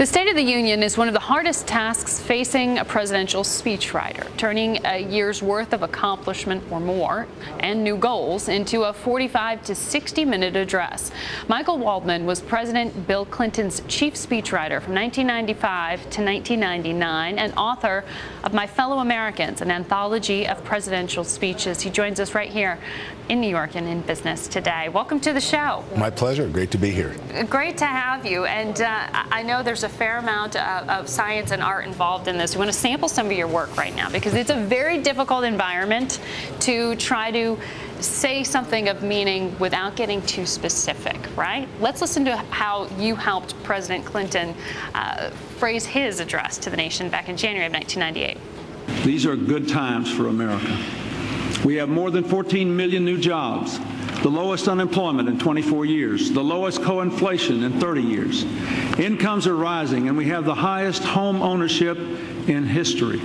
The State of the Union is one of the hardest tasks facing a presidential speechwriter, turning a year's worth of accomplishment or more and new goals into a 45 to 60-minute address. Michael Waldman was President Bill Clinton's chief speechwriter from 1995 to 1999 and author of My Fellow Americans, an anthology of presidential speeches. He joins us right here in New York and in business today. Welcome to the show. My pleasure. Great to be here. Great to have you. And I know there's a fair amount of science and art involved in this. We want to sample some of your work right now because it's a very difficult environment to try to say something of meaning without getting too specific, right? Let's listen to how you helped President Clinton phrase his address to the nation back in January of 1998. These are good times for America. We have more than 14 million new jobs, the lowest unemployment in 24 years, the lowest co-inflation in 30 years. Incomes are rising, and we have the highest home ownership in history.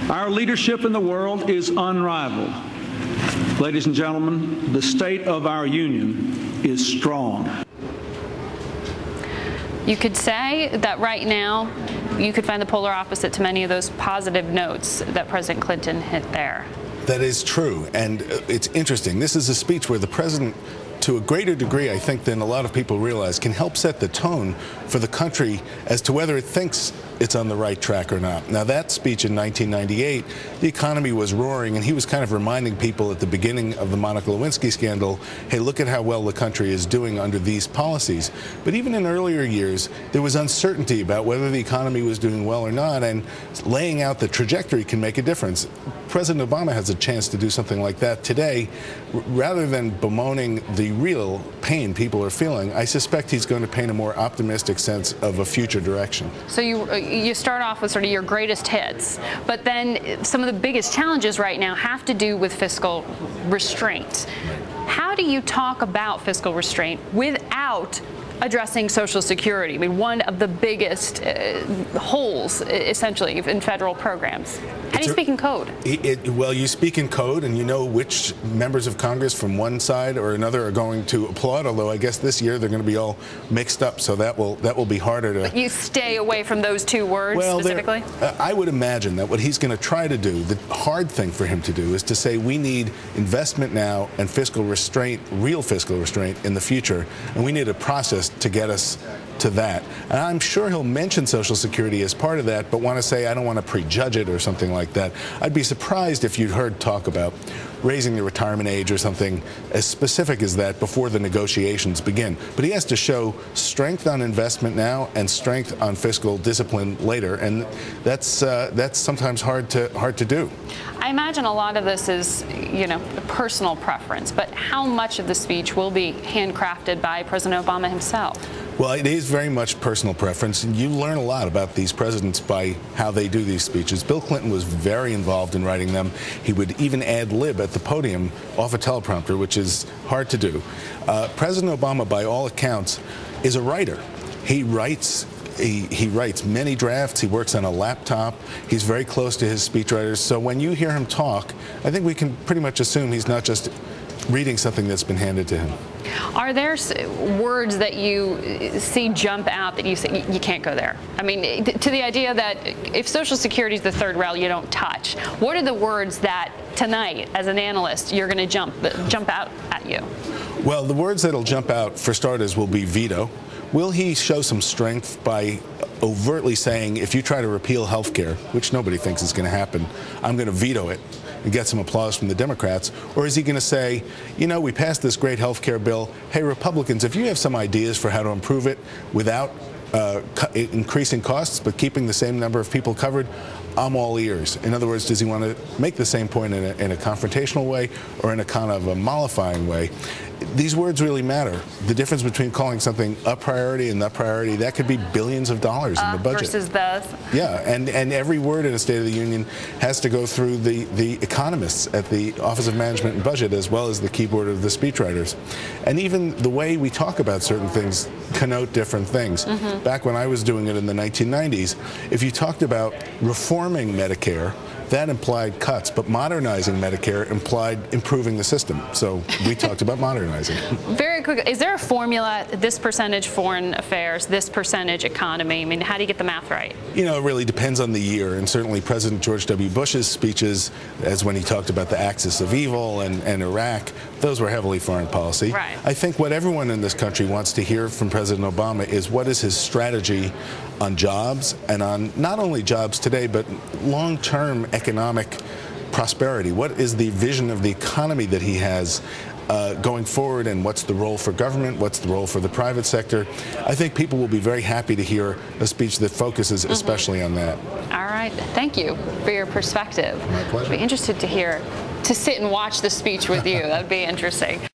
Our leadership in the world is unrivaled. Ladies and gentlemen, the state of our union is strong. You could say that right now you could find the polar opposite to many of those positive notes that President Clinton hit there. That is true, and it's interesting. This is a speech where the president, to a greater degree, I think, than a lot of people realize, can help set the tone for the country as to whether it thinks it's on the right track or not. Now, that speech in 1998, the economy was roaring, and he was kind of reminding people at the beginning of the Monica Lewinsky scandal, hey, look at how well the country is doing under these policies. But even in earlier years, there was uncertainty about whether the economy was doing well or not, and laying out the trajectory can make a difference. President Obama has a chance to do something like that today. Rather than bemoaning the real pain people are feeling, I suspect he's going to paint a more optimistic sense of a future direction. So you start off with sort of your greatest hits, but then some of the biggest challenges right now have to do with fiscal restraint. How do you talk about fiscal restraint without addressing Social Security? I mean, one of the biggest holes, essentially, in federal programs. How do you speak in code? Well, you speak in code, and you know which members of Congress from one side or another are going to applaud, although I guess this year they're going to be all mixed up, so that will be harder to... But you stay away from those two words specifically? I would imagine that what he's going to try to do, the hard thing for him to do, is to say we need investment now and fiscal restraint, real fiscal restraint in the future, and we need a process to get us to that. And I'm sure he'll mention Social Security as part of that, but want to say I don't want to prejudge it or something like that. I'd be surprised if you'd heard talk about raising the retirement age or something as specific as that before the negotiations begin. But he has to show strength on investment now and strength on fiscal discipline later, and that's sometimes hard to do. I imagine a lot of this is, you know, personal preference, but how much of the speech will be handcrafted by President Obama himself? Well, it is very much personal preference, and you learn a lot about these presidents by how they do these speeches. Bill Clinton was very involved in writing them. He would even ad lib at the podium off a teleprompter, which is hard to do. President Obama, by all accounts, is a writer. He writes. He writes many drafts. He works on a laptop. He's very close to his speechwriters. So when you hear him talk, I think we can pretty much assume he's not just reading something that's been handed to him. Are there words that you see jump out that you say you can't go there? I mean, to the idea that if Social Security is the third rail you don't touch, what are the words that tonight, as an analyst, you're going to jump out at you? Well, the words that'll jump out, for starters, will be veto. Will he show some strength by overtly saying, if you try to repeal health care, which nobody thinks is going to happen, I'm going to veto it and get some applause from the Democrats? Or is he going to say, you know, we passed this great health care bill. Hey, Republicans, if you have some ideas for how to improve it without increasing costs but keeping the same number of people covered, I'm all ears. In other words, does he want to make the same point in a confrontational way or in a kind of a mollifying way? These words really matter. The difference between calling something a priority and the priority, that could be billions of dollars in the budget. Versus the... Yeah, and every word in a State of the Union has to go through the economists at the Office of Management and Budget as well as the keyboard of the speechwriters. And even the way we talk about certain things connote different things. Back when I was doing it in the 1990s, if you talked about reforming Medicare, that implied cuts, but modernizing Medicare implied improving the system. So we talked about modernizing. Very quickly, is there a formula, this percentage foreign affairs, this percentage economy? I mean, how do you get the math right? You know, it really depends on the year, and certainly President George W. Bush's speeches, as when he talked about the axis of evil and Iraq, those were heavily foreign policy. Right. I think what everyone in this country wants to hear from President Obama is what is his strategy on jobs, and on not only jobs today, but long-term economic prosperity. What is the vision of the economy that he has going forward, and what's the role for government, what's the role for the private sector? I think people will be very happy to hear a speech that focuses especially on that. All right. Thank you for your perspective. My pleasure. I'd be interested to sit and watch the speech with you. That would be interesting.